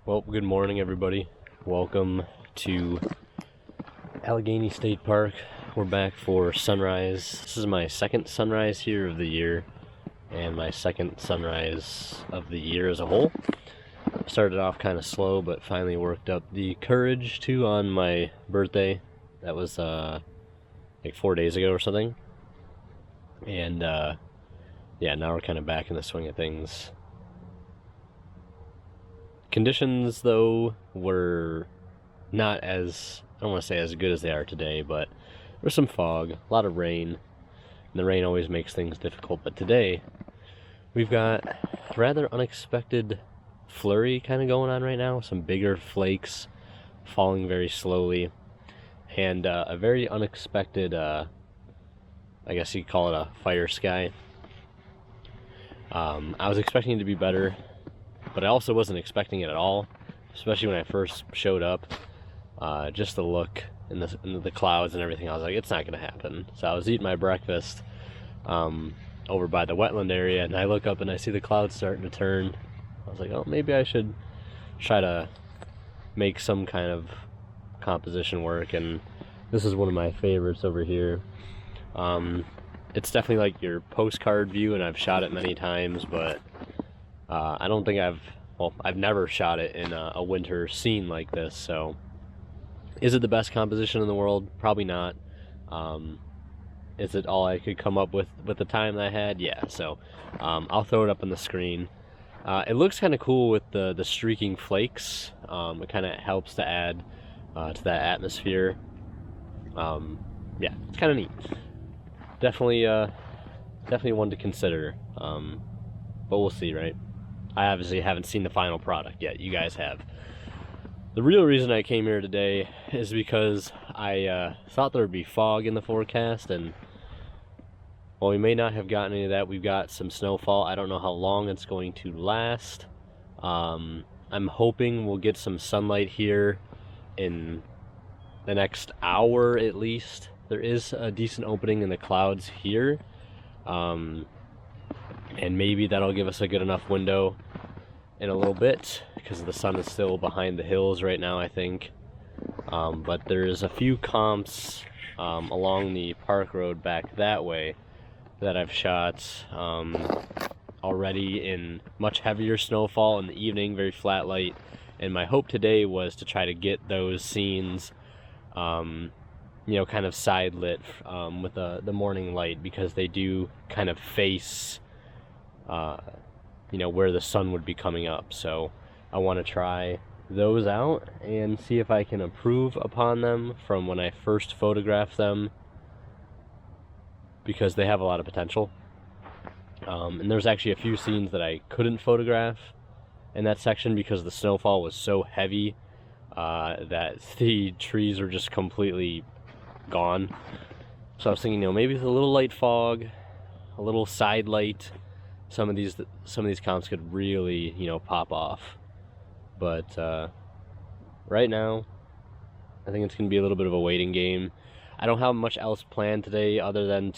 Well, good morning, everybody. Welcome to Allegany State Park. We're back for sunrise. This is my second sunrise here of the year, and my second sunrise of the year as a whole. Started off kind of slow, but finally worked up the courage to on my birthday. That was like 4 days ago or something. And yeah, now we're kind of back in the swing of things. Conditions, though, were not as, I don't want to say as good as they are today, but there was some fog, a lot of rain, and the rain always makes things difficult. But today, we've got a rather unexpected flurry kind of going on right now, some bigger flakes falling very slowly, and a very unexpected, I guess you'd call it a fire sky. I was expecting it to be better, but I also wasn't expecting it at all, especially when I first showed up. Just the look in the clouds and everything, I was like, it's not going to happen. So I was eating my breakfast over by the wetland area, and I look up and I see the clouds starting to turn. I was like, oh, maybe I should try to make some kind of composition work, and this is one of my favorites over here. It's definitely like your postcard view, and I've shot it many times, but I don't think I've never shot it in a winter scene like this. So is it the best composition in the world? Probably not. Is it all I could come up with the time that I had? Yeah, so I'll throw it up on the screen. It looks kind of cool with the streaking flakes. It kind of helps to add to that atmosphere. Yeah, it's kind of neat. Definitely one to consider. But we'll see, right? I obviously haven't seen the final product yet. You guys have. The real reason I came here today is because I thought there would be fog in the forecast, and while we may not have gotten any of that, we've got some snowfall. I don't know how long it's going to last. I'm hoping we'll get some sunlight here in the next hour at least. There is a decent opening in the clouds here. And maybe that'll give us a good enough window in a little bit, because the sun is still behind the hills right now, I think. But there's a few comps along the park road back that way that I've shot already in much heavier snowfall in the evening, very flat light. And my hope today was to try to get those scenes kind of side lit with the morning light, because they do kind of face where the sun would be coming up. So I want to try those out and see if I can improve upon them from when I first photographed them, because they have a lot of potential. And there's actually a few scenes that I couldn't photograph in that section because the snowfall was so heavy that the trees were just completely gone. So I was thinking, maybe with a little light fog, a little side light, some of these comps could really, pop off. But right now, I think it's going to be a little bit of a waiting game. I don't have much else planned today other than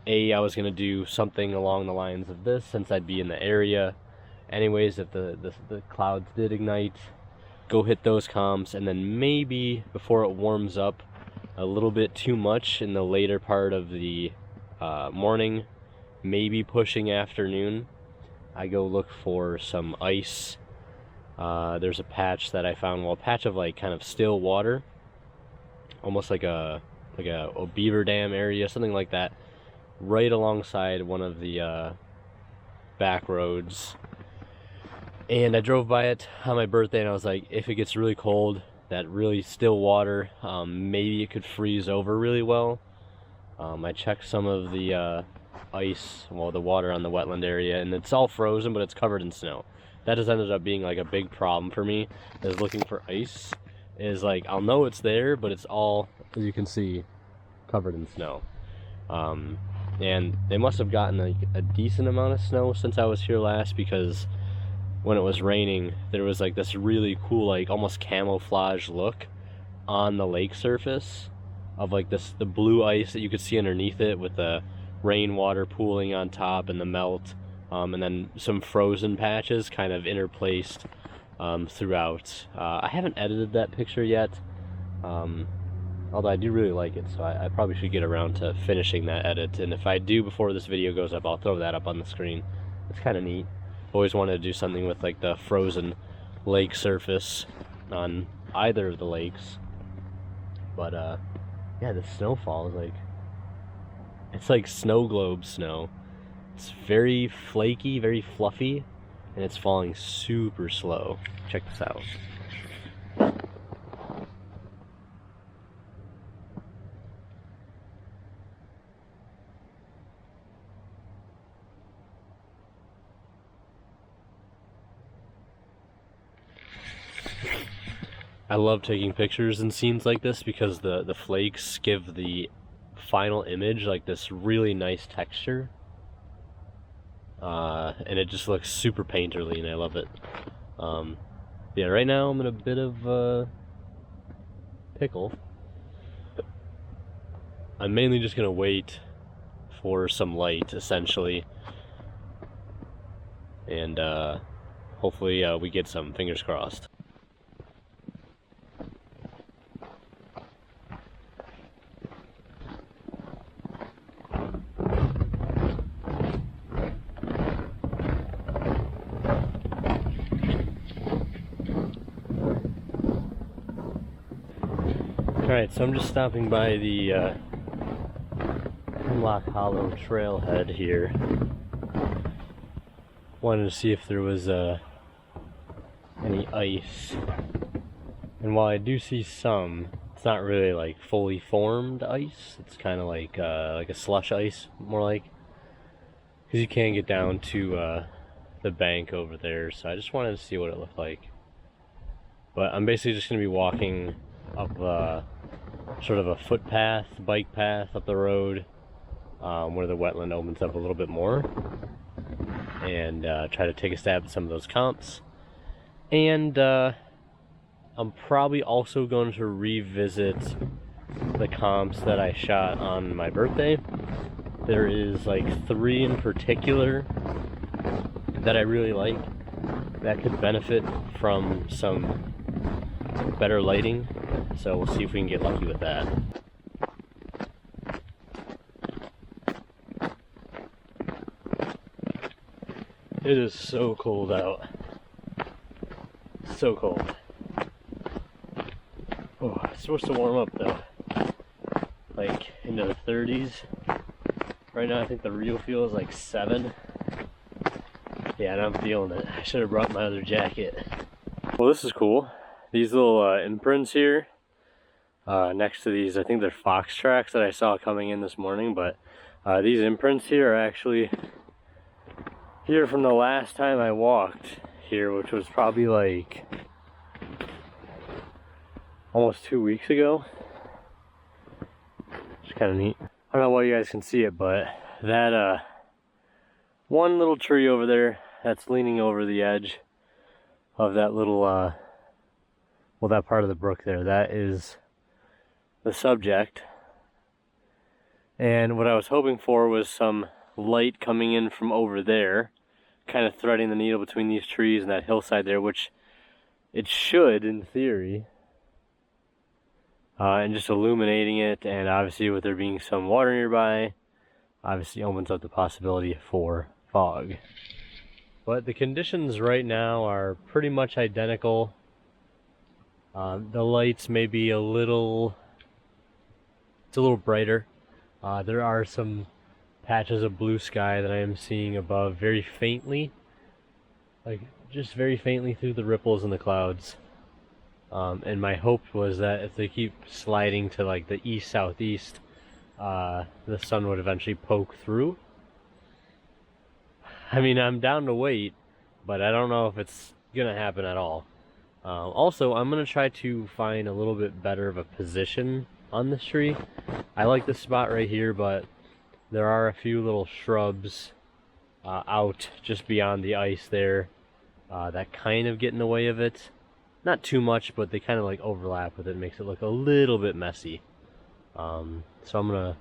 I was going to do something along the lines of this, since I'd be in the area anyways. If the clouds did ignite, go hit those comps, and then maybe before it warms up a little bit too much in the later part of the morning, maybe pushing afternoon, I go look for some ice. There's a patch that I found, a patch of like kind of still water, almost like a beaver dam area, something like that, right alongside one of the back roads. And I drove by it on my birthday, and I was like, if it gets really cold, that really still water, maybe it could freeze over really well. I checked some of the ice, the water on the wetland area, and it's all frozen, but it's covered in snow. That has ended up being like a big problem for me, is looking for ice. Is like, I'll know it's there, but it's all, as you can see, covered in snow. And they must have gotten like a decent amount of snow since I was here last, because when it was raining, there was like this really cool, like almost camouflage look on the lake surface of like the blue ice that you could see underneath it, with the rainwater pooling on top and the melt, and then some frozen patches kind of interplaced throughout. I haven't edited that picture yet, although I do really like it, so I probably should get around to finishing that edit, and if I do before this video goes up, I'll throw that up on the screen. It's kind of neat. Always wanted to do something with like the frozen lake surface on either of the lakes, but yeah, the snowfall is like, it's like snow globe snow. It's very flaky, very fluffy, and it's falling super slow. Check this out. I love taking pictures in scenes like this because the flakes give the final image like this really nice texture. And it just looks super painterly, and I love it. Yeah, right now I'm in a bit of a pickle. I'm mainly just gonna wait for some light, essentially, and hopefully we get some, fingers crossed. Alright, so I'm just stopping by the Hemlock Hollow trailhead here. Wanted to see if there was any ice. And while I do see some, it's not really like fully formed ice. It's kind of like a slush ice, more like. Because you can get down to the bank over there, so I just wanted to see what it looked like. But I'm basically just going to be walking up sort of a footpath, bike path up the road, where the wetland opens up a little bit more, and try to take a stab at some of those comps. And I'm probably also going to revisit the comps that I shot on my birthday. There is like 3 in particular that I really like that could benefit from some better lighting, so we'll see if we can get lucky with that. It is so cold out. So cold. Oh, it's supposed to warm up though. Like into the 30s. Right now I think the real feel is like 7. Yeah, and I'm feeling it. I should have brought my other jacket. Well, this is cool. These little imprints here, next to these, I think they're fox tracks that I saw coming in this morning, but these imprints here are actually here from the last time I walked here, which was probably like almost 2 weeks ago. It's kind of neat. I don't know why you guys can see it, but that one little tree over there that's leaning over the edge of that little well, that part of the brook there, that is the subject. And what I was hoping for was some light coming in from over there, kind of threading the needle between these trees and that hillside there, which it should, in theory. And just illuminating it, and obviously with there being some water nearby, obviously opens up the possibility for fog. But the conditions right now are pretty much identical. The lights may be a little brighter. There are some patches of blue sky that I am seeing above very faintly, like just very faintly through the ripples in the clouds. And my hope was that if they keep sliding to like the east-southeast, the sun would eventually poke through. I mean, I'm down to wait, but I don't know if it's gonna happen at all. Also, I'm going to try to find a little bit better of a position on this tree. I like this spot right here, but there are a few little shrubs out just beyond the ice there that kind of get in the way of it. Not too much, but they kind of like overlap with it, makes it look a little bit messy. So I'm going to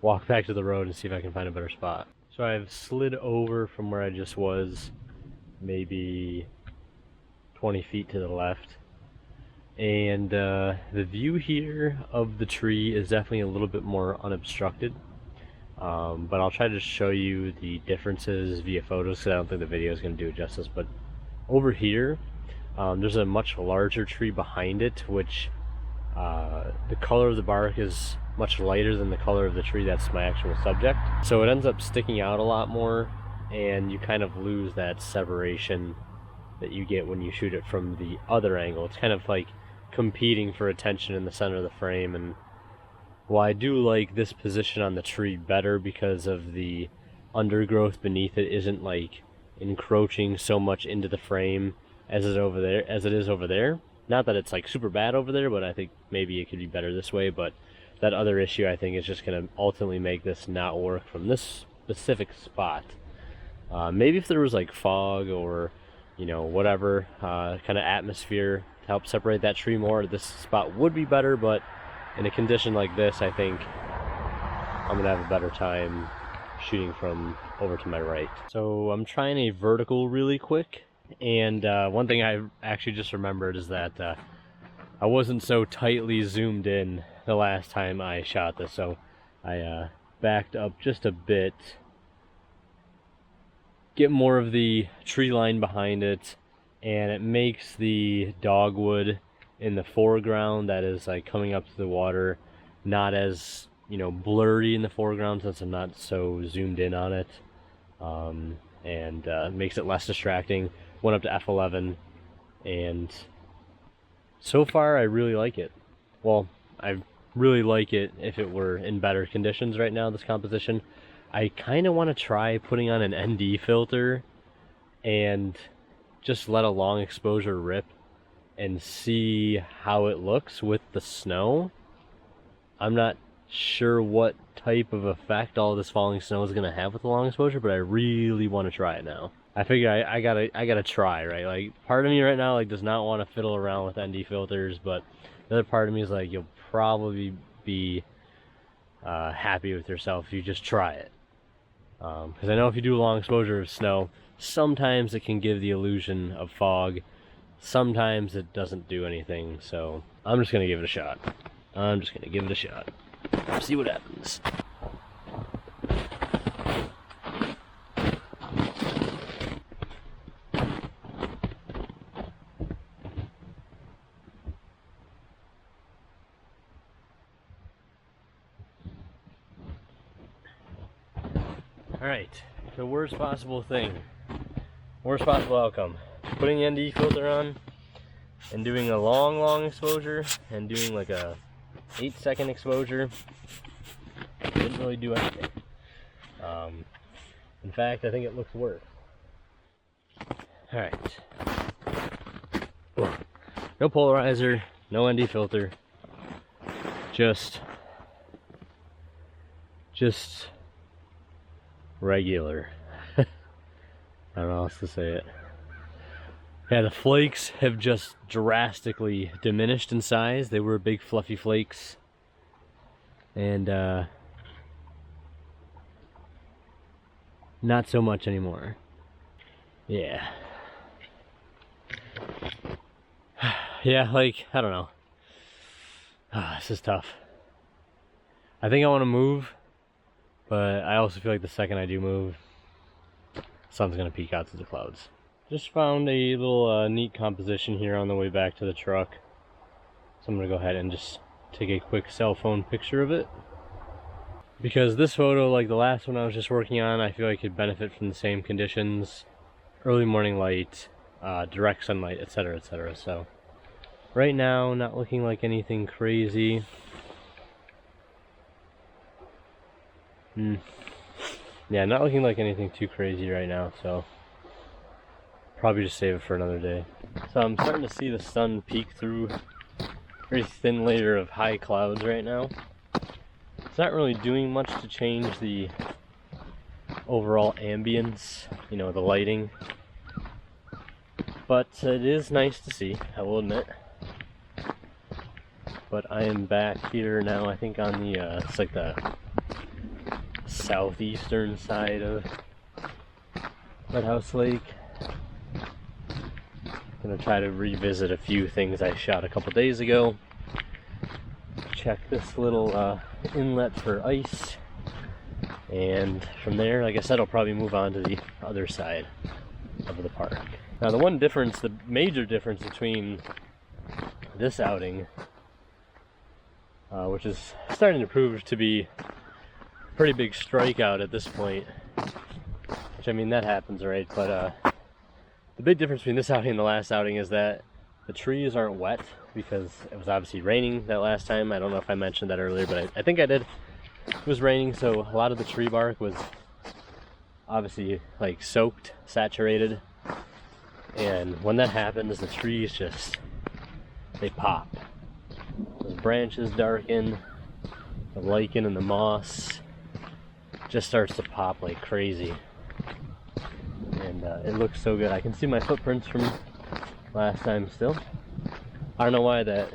walk back to the road and see if I can find a better spot. So I've slid over from where I just was, maybe 20 feet to the left. And the view here of the tree is definitely a little bit more unobstructed. But I'll try to show you the differences via photos because I don't think the video is going to do it justice. But over here, there's a much larger tree behind it, which the color of the bark is much lighter than the color of the tree that's my actual subject. So it ends up sticking out a lot more, and you kind of lose that separation that you get when you shoot it from the other angle. It's kind of like competing for attention in the center of the frame. And while I do like this position on the tree better because of the undergrowth beneath it isn't like encroaching so much into the frame as it is over there. Not that it's like super bad over there, but I think maybe it could be better this way. But that other issue I think is just going to ultimately make this not work from this specific spot. Maybe if there was like fog or, you know, whatever kind of atmosphere to help separate that tree more, this spot would be better. But in a condition like this, I think I'm gonna have a better time shooting from over to my right. So I'm trying a vertical really quick, and one thing I actually just remembered is that I wasn't so tightly zoomed in the last time I shot this, so I backed up just a bit, get more of the tree line behind it, and it makes the dogwood in the foreground that is like coming up to the water not as, you know, blurry in the foreground since I'm not so zoomed in on it, and makes it less distracting. Went up to f11, and so far I really like it. Well, I really like it if it were in better conditions right now, this composition. I kind of want to try putting on an ND filter and just let a long exposure rip and see how it looks with the snow. I'm not sure what type of effect all this falling snow is going to have with the long exposure, but I really want to try it now. I figure I gotta try, right? Like, part of me right now like does not want to fiddle around with ND filters, but the other part of me is like, you'll probably be happy with yourself if you just try it. Because I know if you do a long exposure of snow, sometimes it can give the illusion of fog. Sometimes it doesn't do anything, so I'm just gonna give it a shot. See what happens. Alright, the worst possible outcome. Putting the ND filter on and doing a long exposure and doing like a 8-second exposure didn't really do anything. In fact, I think it looks worse. Alright. No polarizer, no ND filter. Just regular. I don't know how else to say it. Yeah, the flakes have just drastically diminished in size. They were big fluffy flakes, and not so much anymore. Yeah. Yeah, like, I don't know. This is tough. I think I want to move, but I also feel like the second I do move, the sun's gonna peek out through the clouds. Just found a little neat composition here on the way back to the truck, so I'm gonna go ahead and just take a quick cell phone picture of it, because this photo, like the last one I was just working on, I feel like it could benefit from the same conditions: early morning light, direct sunlight, etc., etc. So right now, not looking like anything crazy. Yeah, not looking like anything too crazy right now, so probably just save it for another day. So I'm starting to see the sun peek through a very thin layer of high clouds right now. It's not really doing much to change the overall ambience, you know, the lighting, but it is nice to see, I will admit. But I am back here now, I think on the, it's like the southeastern side of Lighthouse Lake. Gonna try to revisit a few things I shot a couple days ago. Check this little inlet for ice, and from there, like I said, I'll probably move on to the other side of the park. Now the one difference, the major difference between this outing, which is starting to prove to be a pretty big strikeout at this point, which I mean that happens, right? But the big difference between this outing and the last outing is that the trees aren't wet because it was obviously raining that last time. I don't know if I mentioned that earlier, but I think I did. It was raining, so a lot of the tree bark was obviously like soaked, saturated, and when that happens, the trees just, they pop. The branches darken, the lichen and the moss just starts to pop like crazy. And it looks so good. I can see my footprints from last time still. I don't know why that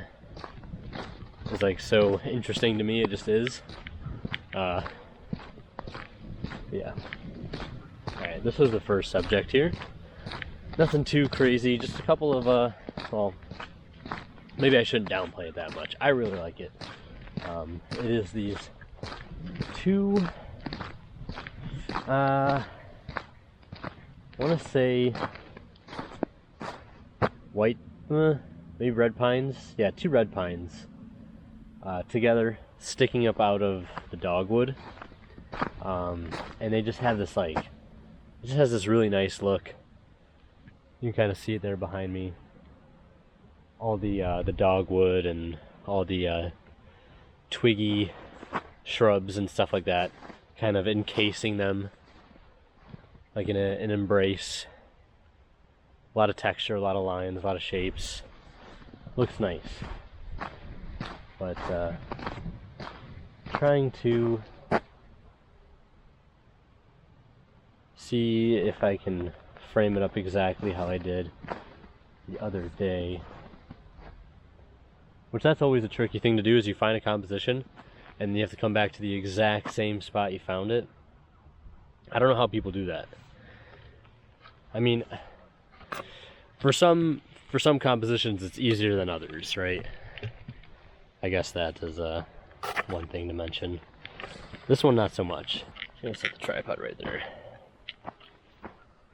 is like so interesting to me. It just is. Yeah. Alright, this was the first subject here. Nothing too crazy, just a couple of well, maybe I shouldn't downplay it that much. I really like it. It is these two I want to say white, maybe red pines. Yeah, two red pines together, sticking up out of the dogwood, and they just have this like, it just has this really nice look. You can kind of see it there behind me. All the dogwood and all the twiggy shrubs and stuff like that, kind of encasing them like in an embrace. A lot of texture, a lot of lines, a lot of shapes. Looks nice. But trying to see if I can frame it up exactly how I did the other day. Which that's always a tricky thing to do, is you find a composition and you have to come back to the exact same spot you found it. I don't know how people do that. I mean, for some compositions it's easier than others, right? I guess that is one thing to mention. This one not so much. I'm gonna set the tripod right there.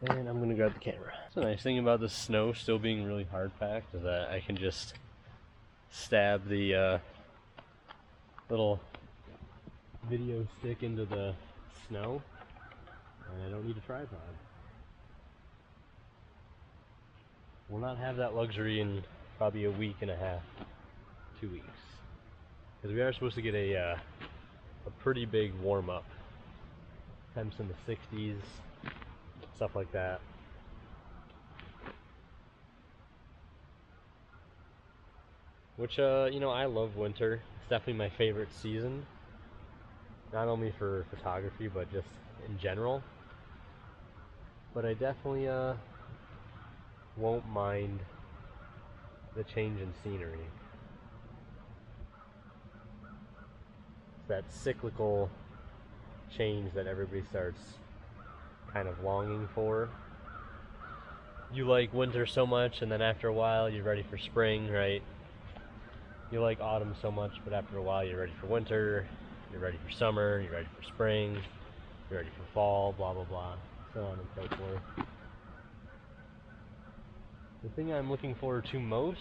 And I'm gonna grab the camera. So the nice thing about the snow still being really hard packed is that I can just stab the little video stick into the snow, and I don't need a tripod. We'll not have that luxury in probably a week and a half, 2 weeks, because we are supposed to get a pretty big warm up. Temps in the 60s, stuff like that. Which, you know, I love winter. It's definitely my favorite season. Not only for photography, but just in general. But I definitely won't mind the change in scenery. It's that cyclical change that everybody starts kind of longing for. You like winter so much, and then after a while you're ready for spring, right? You like autumn so much, but after a while you're ready for winter, you're ready for summer, you're ready for spring, you're ready for fall, blah blah blah, so on and so forth. The thing I'm looking forward to most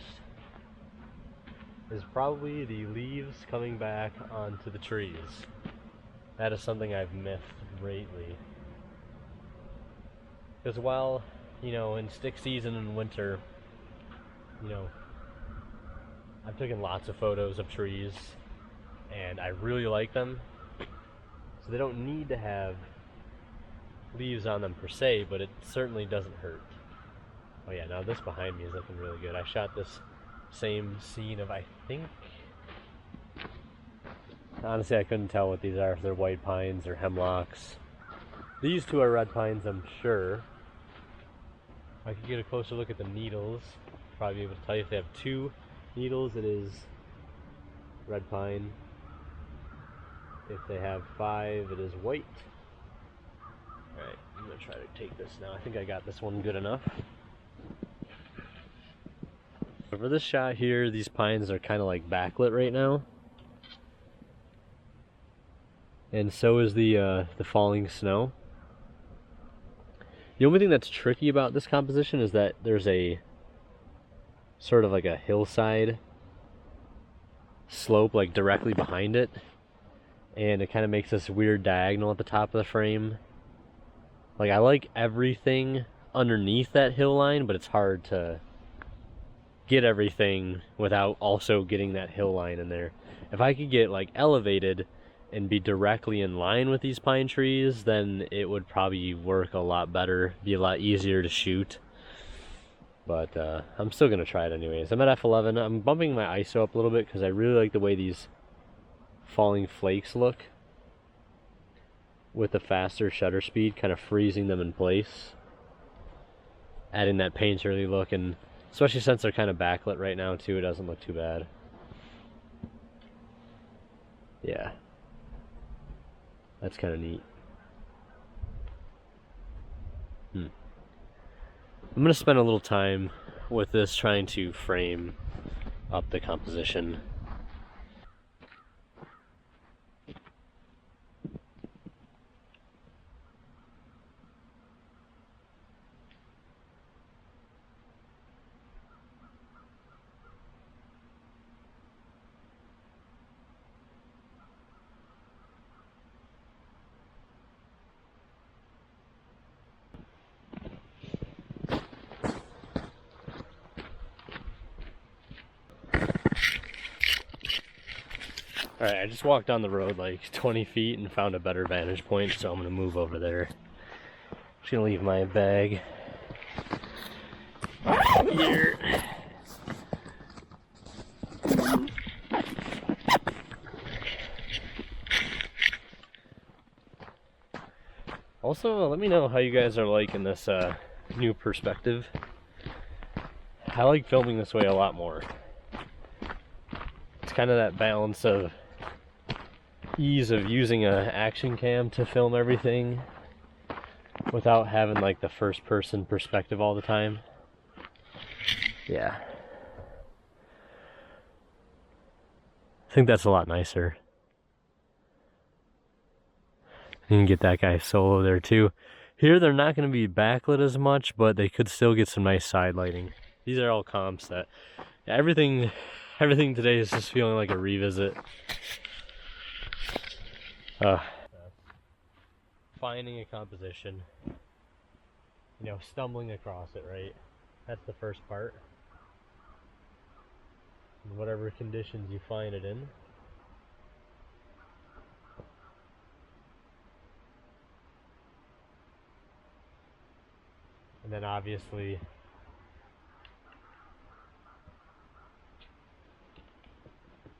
is probably the leaves coming back onto the trees. That is something I've missed greatly. Because while, you know, in stick season in winter, you know, I've taken lots of photos of trees and I really like them. So they don't need to have leaves on them per se, but it certainly doesn't hurt. Oh yeah, now this behind me is looking really good. I shot this same scene of, I think, honestly I couldn't tell what these are, if they're white pines or hemlocks. These two are red pines, I'm sure. If I could get a closer look at the needles, probably be able to tell you if they have two needles, it is red pine. If they have 5, it is white. Alright, I'm going to try to take this now. I think I got this one good enough. For this shot here, these pines are kind of like backlit right now. And so is the falling snow. The only thing that's tricky about this composition is that there's a sort of like a hillside slope like directly behind it, and it kind of makes this weird diagonal at the top of the frame. Like, I like everything underneath that hill line, but it's hard to get everything without also getting that hill line in there. If I could get like elevated and be directly in line with these pine trees, then it would probably work a lot better, be a lot easier to shoot. But I'm still gonna try it anyways. I'm at f11. I'm bumping my ISO up a little bit because I really like the way these falling flakes look with the faster shutter speed, kind of freezing them in place, adding that painterly look, and especially since they're kind of backlit right now too, it doesn't look too bad. Yeah, that's kind of neat. I'm going to spend a little time with this trying to frame up the composition. Alright, I just walked down the road like 20 feet and found a better vantage point, so I'm going to move over there. Just going to leave my bag here. Also, let me know how you guys are liking this new perspective. I like filming this way a lot more. It's kind of that balance of ease of using an action cam to film everything without having like the first person perspective all the time. Yeah. I think that's a lot nicer. You can get that guy solo there too. Here they're not going to be backlit as much, but they could still get some nice side lighting. These are all comps that, yeah, everything today is just feeling like a revisit. Finding a composition, you know, stumbling across it, right? That's the first part. In whatever conditions you find it in. And then obviously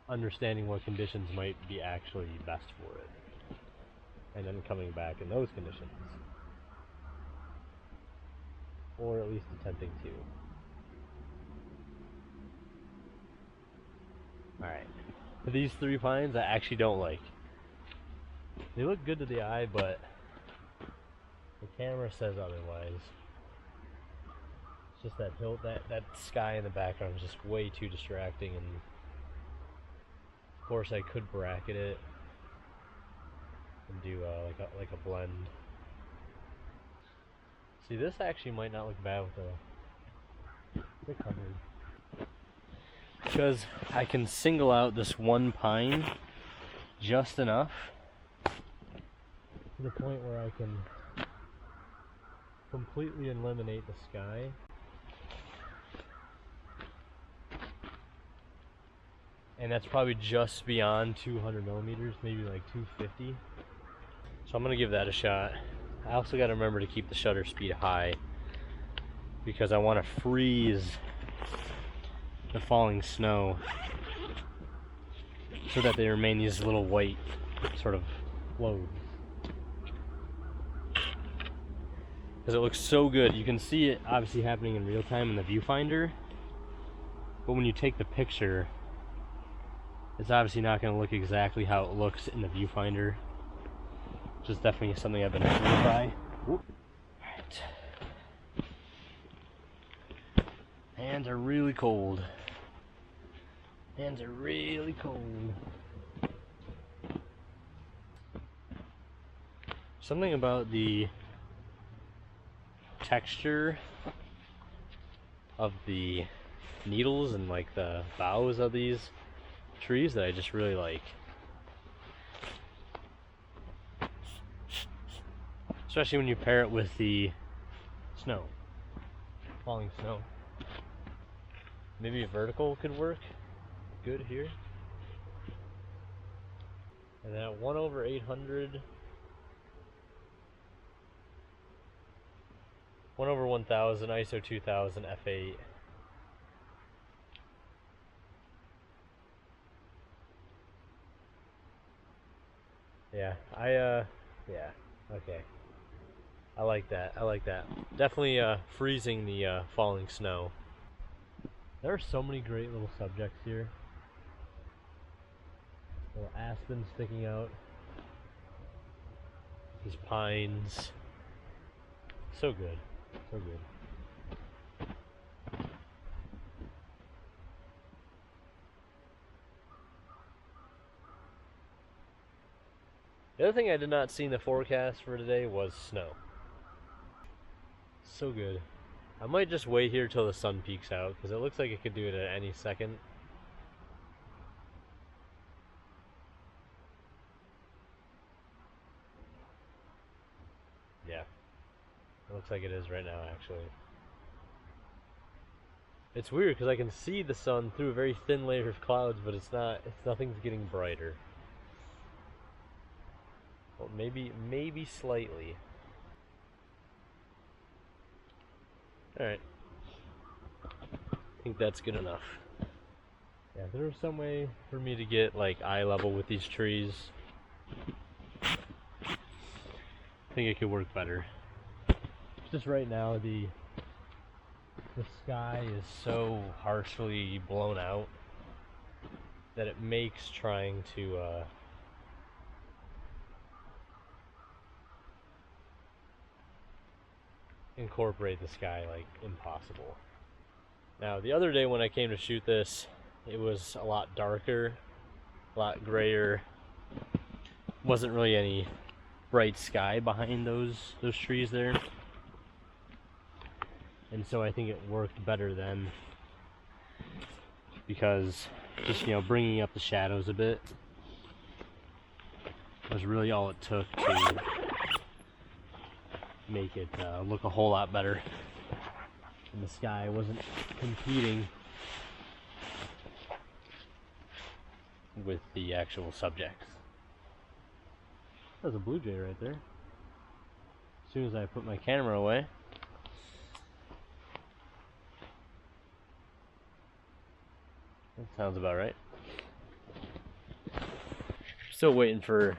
understanding what conditions might be actually best for it, and then coming back in those conditions, or at least attempting to. Alright, these three pines I actually don't like. They look good to the eye, but the camera says otherwise. It's just that hill, that sky in the background is just way too distracting, and of course I could bracket it and do like a blend. See, this actually might not look bad with the cover, because I can single out this one pine just enough to the point where I can completely eliminate the sky. And that's probably just beyond 200 millimeters, maybe like 250. So I'm gonna give that a shot. I also gotta remember to keep the shutter speed high because I wanna freeze the falling snow so that they remain these little white sort of flows. Because it looks so good. You can see it obviously happening in real time in the viewfinder, but when you take the picture, it's obviously not going to look exactly how it looks in the viewfinder, which is definitely something I've been fooled by. Alright. Hands are really cold. Hands are really cold. Something about the texture of the needles and like the boughs of these trees that I just really like. Especially when you pair it with the snow, falling snow. Maybe a vertical could work good here. And then at 1/800, 1/1000, ISO 2000, f8. Yeah, yeah, okay. I like that, I like that. Definitely freezing the falling snow. There are so many great little subjects here. Little aspen sticking out. These pines. So good, so good. The other thing I did not see in the forecast for today was snow. So good. I might just wait here till the sun peeks out because it looks like it could do it at any second. Yeah, it looks like it is right now actually. It's weird because I can see the sun through a very thin layer of clouds, but nothing's getting brighter. Well, maybe slightly. Alright. I think that's good enough. Yeah, if there was some way for me to get like eye level with these trees, I think it could work better. Just right now the sky is so harshly blown out that it makes trying to incorporate the sky like impossible. Now the other day when I came to shoot this, it was a lot darker, a lot grayer. Wasn't really any bright sky behind those trees there. And so I think it worked better then, because just, you know, bringing up the shadows a bit was really all it took to make it look a whole lot better. And the sky wasn't competing with the actual subjects. There's a blue jay right there. As soon as I put my camera away. That sounds about right. Still waiting for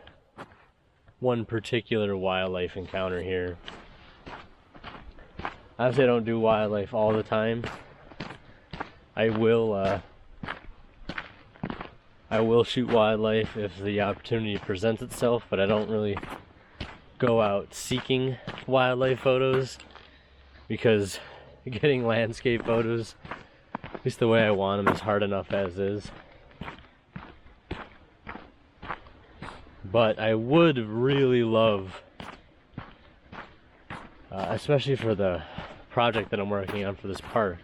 one particular wildlife encounter here. Obviously I don't do wildlife all the time. I will shoot wildlife if the opportunity presents itself, but I don't really go out seeking wildlife photos, because getting landscape photos, at least the way I want them, is hard enough as is. But I would really love, especially for the project that I'm working on for this park,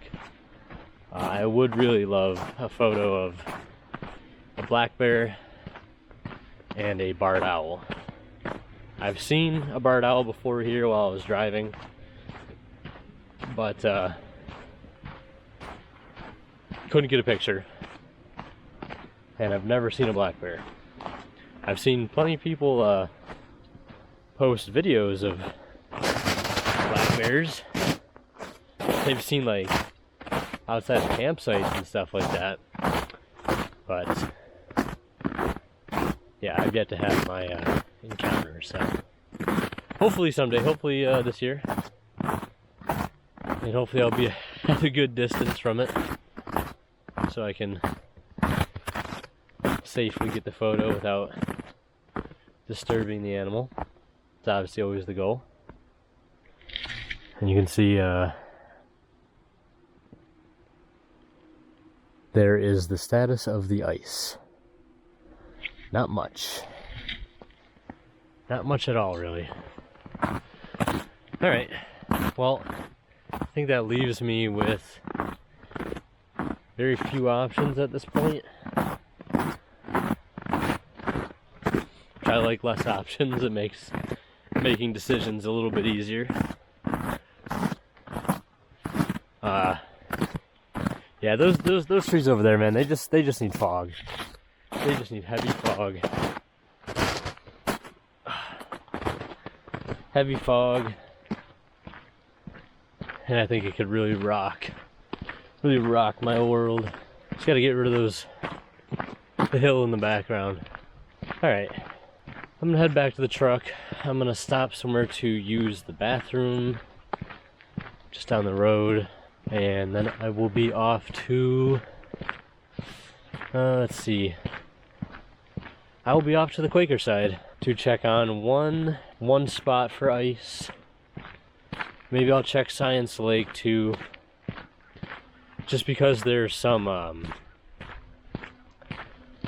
I would really love a photo of a black bear and a barred owl. I've seen a barred owl before here while I was driving, but couldn't get a picture. And I've never seen a black bear. I've seen plenty of people post videos of black bears. They've seen like outside of campsites and stuff like that. But yeah, I've yet to have my encounter, so hopefully someday, hopefully this year. And hopefully I'll be at a good distance from it, so I can safely get the photo without disturbing the animal. It's obviously always the goal. And you can see there is the status of the ice. Not much. Not much at all, really. Alright, well, I think that leaves me with very few options at this point. I like less options. It makes making decisions a little bit easier. Yeah, those trees over there, man, they just need fog. They just need heavy fog. Heavy fog. And I think it could really rock my world. Just gotta get rid of the hill in the background. Alright, I'm gonna head back to the truck. I'm gonna stop somewhere to use the bathroom just down the road, and then I will be off to, let's see, I will be off to the Quaker side to check on one spot for ice. Maybe I'll check Science Lake too, just because there's some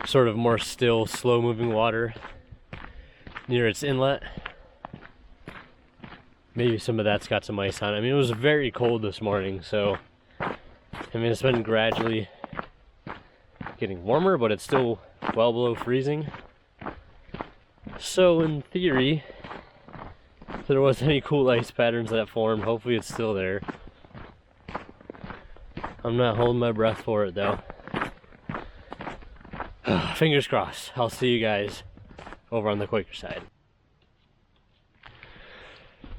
sort of more still, slow-moving water near its inlet. Maybe some of that's got some ice on it. I mean, it was very cold this morning, so I mean, it's been gradually getting warmer, but it's still well below freezing. So in theory, if there was any cool ice patterns that formed, hopefully it's still there. I'm not holding my breath for it though. Fingers crossed. I'll see you guys over on the Quaker side.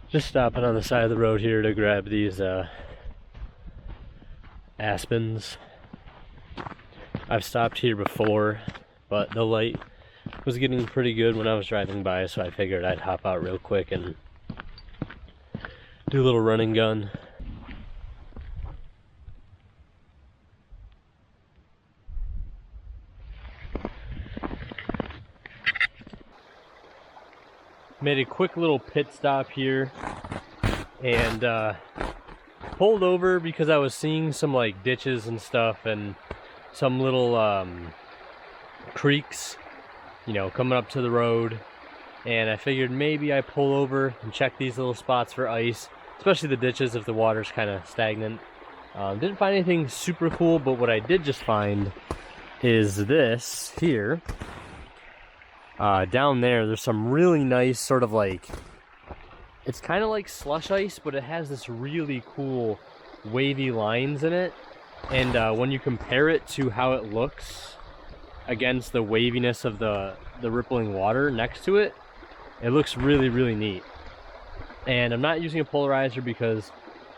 Just stopping on the side of the road here to grab these aspens. I've stopped here before, but the light was getting pretty good when I was driving by, so I figured I'd hop out real quick and do a little running gun. Made a quick little pit stop here and pulled over because I was seeing some like ditches and stuff and some little creeks, you know, coming up to the road, and I figured maybe I pull over and check these little spots for ice, especially the ditches if the water's kind of stagnant. Didn't find anything super cool, but what I did just find is this here. Down there's some really nice sort of like, it's kind of like slush ice, but it has this really cool wavy lines in it. And when you compare it to how it looks against the waviness of the rippling water next to it, it looks really, really neat. And I'm not using a polarizer because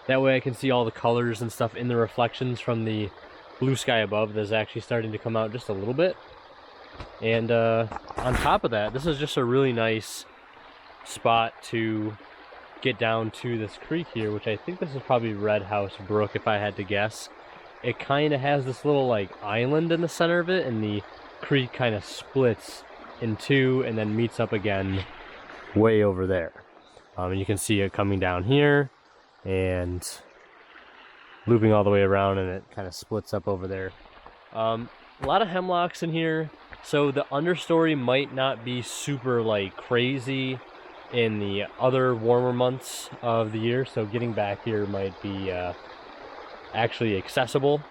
that way I can see all the colors and stuff in the reflections from the blue sky above that's actually starting to come out just a little bit. And on top of that, this is just a really nice spot to get down to this creek here, which I think this is probably Red House Brook if I had to guess. It kind of has this little like island in the center of it, and the creek kind of splits in two and then meets up again way over there. And you can see it coming down here and looping all the way around, and it kind of splits up over there. A lot of hemlocks in here. So the understory might not be super like crazy in the other warmer months of the year, so getting back here might be actually accessible.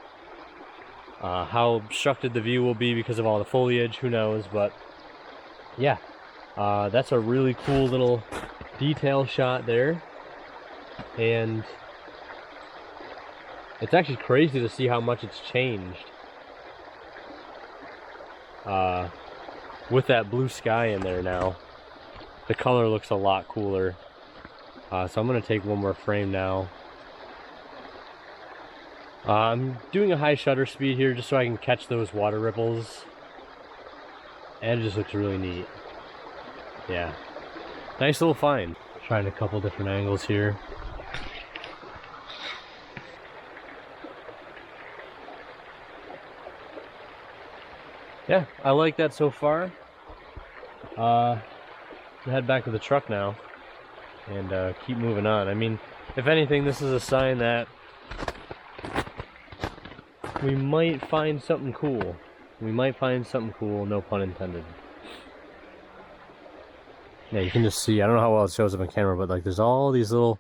How obstructed the view will be because of all the foliage, who knows, but yeah, that's a really cool little detail shot there, and it's actually crazy to see how much it's changed. With that blue sky in there now, the color looks a lot cooler. So I'm going to take one more frame now. I'm doing a high shutter speed here just so I can catch those water ripples. And it just looks really neat. Yeah. Nice little find. Trying a couple different angles here. Yeah, I like that so far. We'll head back to the truck now and keep moving on. I mean, if anything, this is a sign that we might find something cool. We might find something cool, no pun intended. Yeah, you can just see, I don't know how well it shows up on camera, but like there's all these little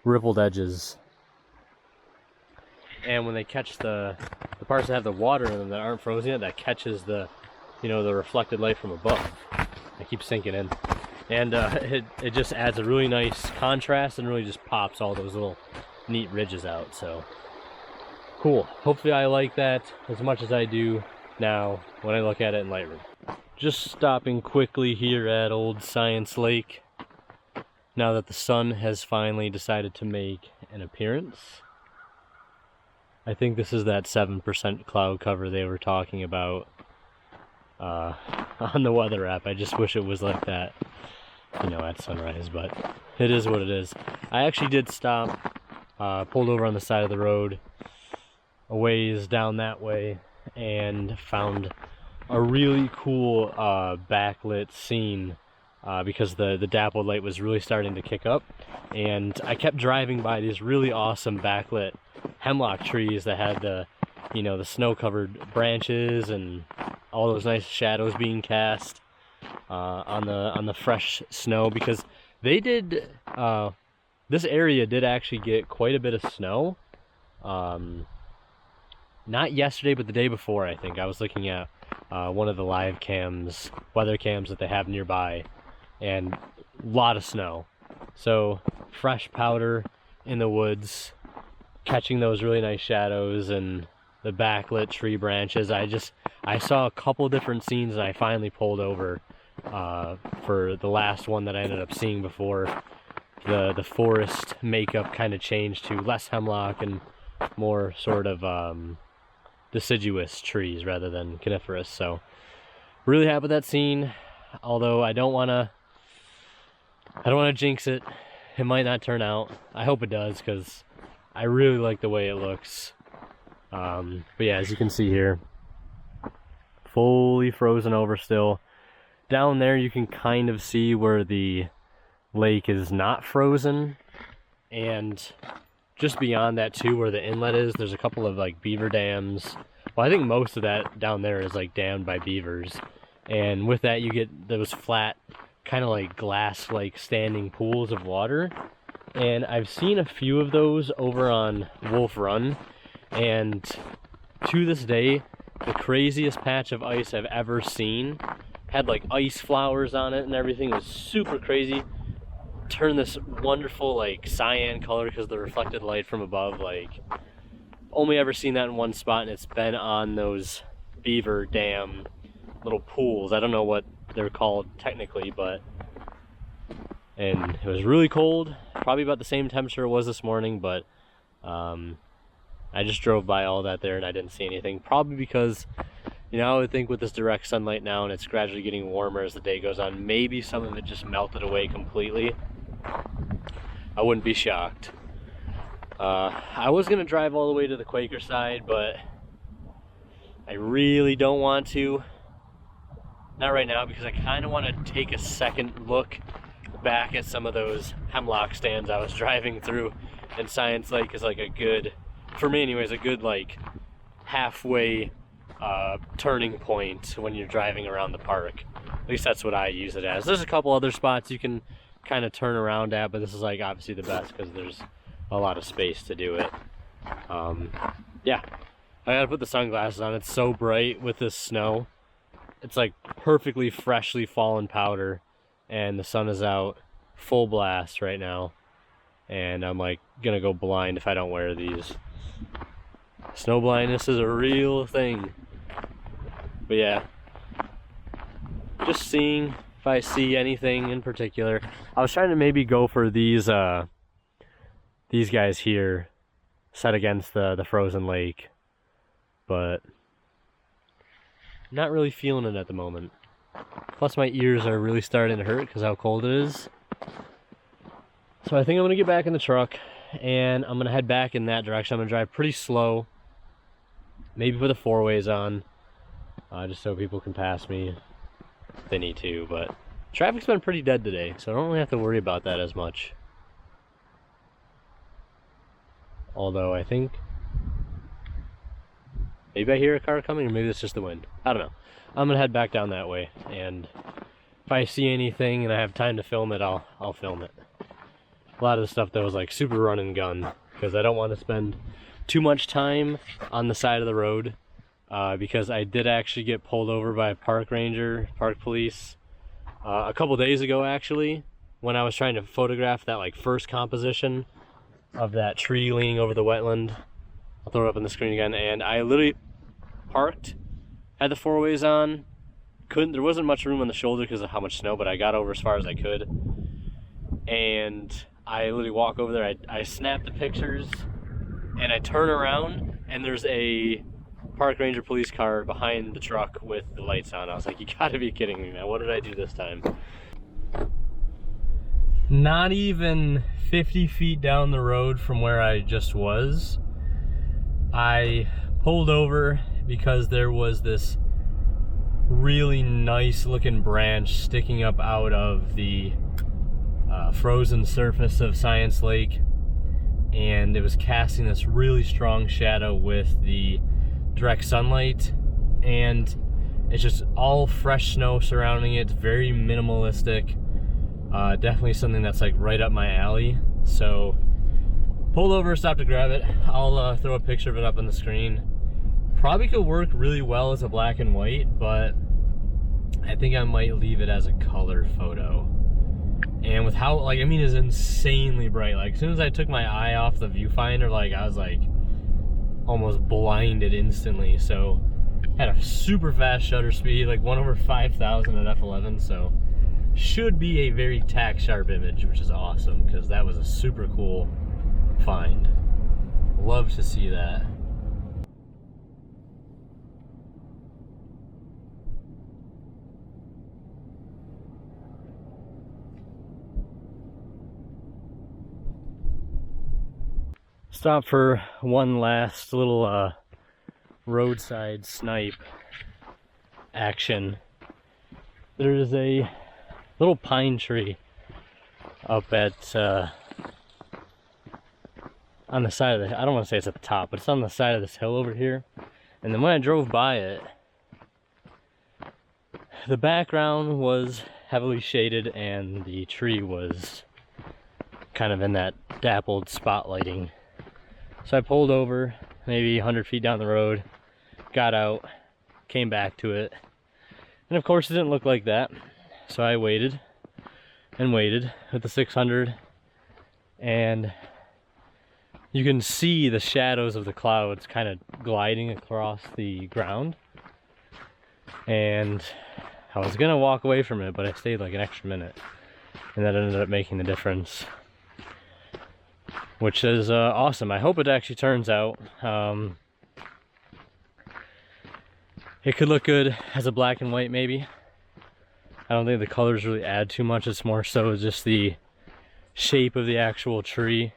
rippled edges. And when they catch the parts that have the water in them that aren't frozen yet, that catches the, you know, the reflected light from above. It keeps sinking in. And it just adds a really nice contrast and really just pops all those little neat ridges out. So cool. Hopefully I like that as much as I do now when I look at it in Lightroom. Just stopping quickly here at Old Science Lake now that the sun has finally decided to make an appearance. I think this is that 7% cloud cover they were talking about on the weather app. I just wish it was like that, you know, at sunrise, but it is what it is. I actually did stop, pulled over on the side of the road a ways down that way and found a really cool backlit scene because the dappled light was really starting to kick up, and I kept driving by these really awesome backlit hemlock trees that had the, you know, the snow-covered branches and all those nice shadows being cast on the fresh snow, because they did this area did actually get quite a bit of snow. Not yesterday, but the day before, I think. I was looking at one of the live cams, weather cams that they have nearby, and a lot of snow. So fresh powder in the woods, catching those really nice shadows and the backlit tree branches. I saw a couple different scenes, and I finally pulled over for the last one that I ended up seeing before the forest makeup kind of changed to less hemlock and more sort of deciduous trees rather than coniferous. So really happy with that scene, although I don't want to jinx it. It might not turn out. I hope it does, because I really like the way it looks. But yeah, as you can see here, fully frozen over still. Down there you can kind of see where the lake is not frozen, and just beyond that too, where the inlet is, there's a couple of like beaver dams. Well, I think most of that down there is like dammed by beavers, and with that you get those flat, kind of like glass like standing pools of water. And I've seen a few of those over on Wolf Run, and to this day the craziest patch of ice I've ever seen had like ice flowers on it and everything. It was super crazy. Turned this wonderful like cyan color because of the reflected light from above. Like, only ever seen that in one spot, and it's been on those beaver dam little pools. I don't know what they're called technically, but, and it was really cold, probably about the same temperature it was this morning, but I just drove by all that there and I didn't see anything, probably because, you know, I would think with this direct sunlight now and it's gradually getting warmer as the day goes on, maybe some of it just melted away completely. I wouldn't be shocked. I was gonna drive all the way to the Quaker side, but I really don't want to. Not right now, because I kind of want to take a second look back at some of those hemlock stands I was driving through. And Science Lake is like a good, for me anyways, a good like halfway turning point when you're driving around the park. At least that's what I use it as. There's a couple other spots you can kind of turn around at, but this is like obviously the best because there's a lot of space to do it. Yeah, I gotta put the sunglasses on. It's so bright with this snow. It's like perfectly freshly fallen powder, and the sun is out full blast right now, and I'm like gonna go blind if I don't wear these. Snow blindness is a real thing. But yeah, just seeing if I see anything in particular. I was trying to maybe go for these guys here set against the frozen lake, but not really feeling it at the moment. Plus my ears are really starting to hurt because how cold it is. So I think I'm gonna get back in the truck and I'm gonna head back in that direction. I'm gonna drive pretty slow, maybe put the four-ways on, just so people can pass me if they need to. But traffic's been pretty dead today, so I don't really have to worry about that as much. Although I think Maybe I hear a car coming, or maybe it's just the wind. I don't know. I'm gonna head back down that way, and if I see anything and I have time to film it, I'll film it. A lot of the stuff that was like super run and gun, because I don't want to spend too much time on the side of the road, because I did actually get pulled over by a park ranger, park police, a couple days ago actually, when I was trying to photograph that like first composition of that tree leaning over the wetland. I'll throw it up on the screen again, and I literally parked, had the four-ways on, there wasn't much room on the shoulder because of how much snow, but I got over as far as I could, and I literally walk over there, I snap the pictures, and I turn around, and there's a park ranger police car behind the truck with the lights on. I was like, you gotta be kidding me, man. What did I do this time? Not even 50 feet down the road from where I just was, I pulled over because there was this really nice looking branch sticking up out of the frozen surface of Science Lake, and it was casting this really strong shadow with the direct sunlight, and it's just all fresh snow surrounding it. It's very minimalistic. Definitely something that's like right up my alley. So pulled over, stopped to grab it. I'll throw a picture of it up on the screen. Probably could work really well as a black and white, but I think I might leave it as a color photo. And with how, like, I mean, it's insanely bright. Like, as soon as I took my eye off the viewfinder, like, I was like almost blinded instantly. So had a super fast shutter speed, like 1/5000 at f11. So should be a very tack sharp image, which is awesome because that was a super cool find. Love to see that. Stop for one last little roadside snipe action. There's a little pine tree up at on the side of the, I don't want to say it's at the top, but it's on the side of this hill over here. And then when I drove by it, the background was heavily shaded and the tree was kind of in that dappled spotlighting. So I pulled over maybe 100 feet down the road, got out, came back to it, and of course it didn't look like that. So I waited and waited with the 600, and you can see the shadows of the clouds kind of gliding across the ground. And I was gonna walk away from it, but I stayed like an extra minute, and that ended up making the difference, which is awesome. I hope it actually turns out. It could look good as a black and white maybe. I don't think the colors really add too much. It's more so just the shape of the actual tree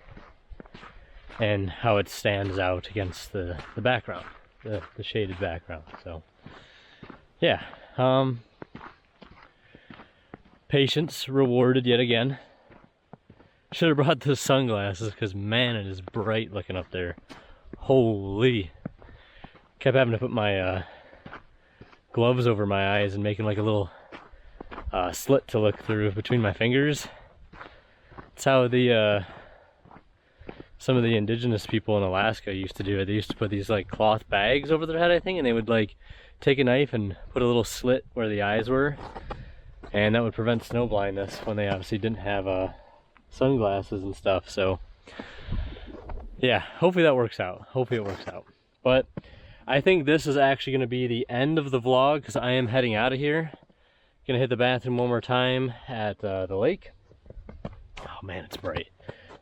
and how it stands out against the background, the shaded background. So yeah, patience rewarded yet again. Should have brought the sunglasses because man, it is bright looking up there. Holy. Kept having to put my gloves over my eyes and making like a little slit to look through between my fingers. That's how the some of the indigenous people in Alaska used to do it. They used to put these like cloth bags over their head, I think, and they would like take a knife and put a little slit where the eyes were, and that would prevent snow blindness when they obviously didn't have sunglasses and stuff. So yeah, hopefully that works out. Hopefully it works out. But I think this is actually going to be the end of the vlog because I am heading out of here. Gonna hit the bathroom one more time at the lake. Oh man, it's bright.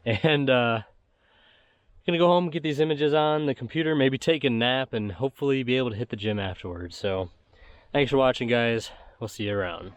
And gonna go home, get these images on the computer, maybe take a nap, and hopefully be able to hit the gym afterwards. So thanks for watching, guys. We'll see you around.